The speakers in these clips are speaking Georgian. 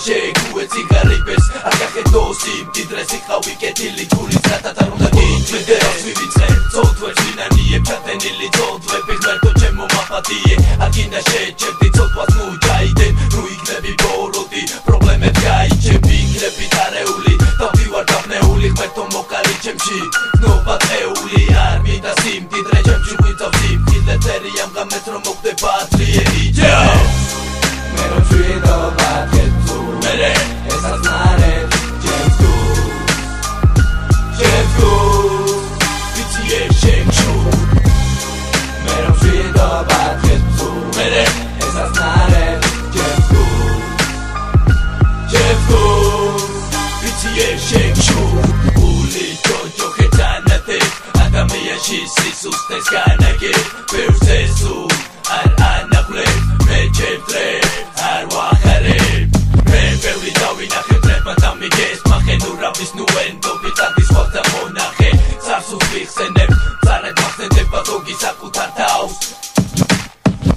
შეგუე ციგარიბეს არ გახედოსი მდიდრეს იყავი კეთილი გულის რატათა უნდა გიჩვენდეს ვივიწყე ცოდვებს ვინანიებ ჩატენილი ცოდვები ღმერთო ჩემო მაპატიე არ გინდა შეჩერდი ცოდვას ნუ ჩაიდენ ნუ იქნები ბოროტი პრობლემებს გაიჩები იქნები დარეული დავდივარ დაბნეული ღმერთო მოკალი ჩემში ნობა წეული არ მინდა სიმდიდრე ჩემში ღვიძლავს სიმხილე წერი ამ გამეთ რომ მოხდება ათლიერი მე რომ შვიდობა კეთუ მერე ესაც ნარეთ ჩემს გულს ვიცი ეს შემჩუ მე რომ შვიდობა კეთუ მერე ესაც ნარეთ ჩემს გულს ვიცი ეს შემჩუ გული ჯოჯოხე თანათე ადამიანში სისუსტეს განაგებ ბევრს ესუ არ ანაყლებ მე ჩემდრე არ ვახარებ მე ბევრი დავინახე ბრება დამიგეს მახენურავის ნუენდობი წადის ხვალთა მონახე სარსულს ვიხსენებ წარად მახსენდება ზოგი საკუთარ თავს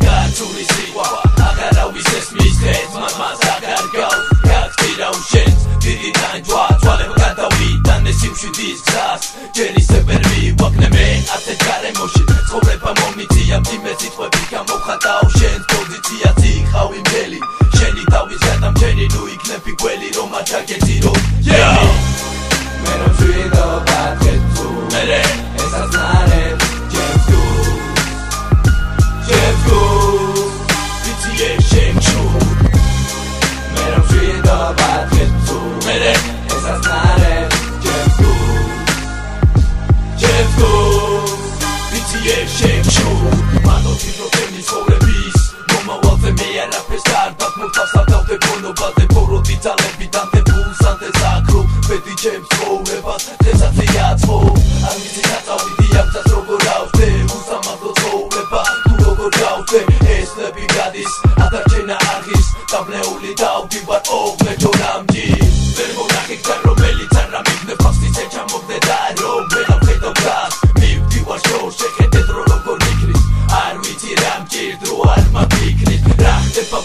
გაცური სიყვა აღარავის ესმის ხეს მამას აღარ გავს გაგწირა უშენს დიდი ტანჯვა თვალება გადავიტანე სიმშვიდის გზას ჯერ ისე ვერ მივაგნე მე ასეთ გარემოში ცხოვრება მომიწია მძიმე სიტყვები გამოვხატავ შენს პოზიციაც იყავი მთელი შენი თავის გადამჩენი ნუ იქნები გველი რომ არ ჩაგეძირო მე რომ შვიდობა კეთუ მერე ესაც ნარეთ ჩემს გულს ვიცი ეს შემჩუ მე რომ შვიდობა კეთუ მერე ესაც ნარეთ ჩემს გულს ვიცი ეს შემჩუ მანოთი რო ჩემი ცხოვრების მომავალზე მე არაფერს დარდათ მოთავსავდე ბონობაზე ბოროტი ძალები დამდებულს ანდეს აკრო ბედი ჩემს ცხოვრებას დღესაც იაწყო არ ვიცი გაწავიდი ამცაც როგორ ავდე უსამართლო ცხოვრება თუ როგორ გავდე ეს ლები გადის ადარჩენა არღის დაბნეული დავდივარ ოღმეთო რამჯის ვერ მონახე გზა რომელიც არ ამიგნებ ხალხის ეჩამოგდე და რომ ვეღარ ვხედავ გას მივდივარ შორს შეხედე დრო როგორ მიქრის არ ვიცი რა მჭირდრო არ მაფიქრის რა ხდება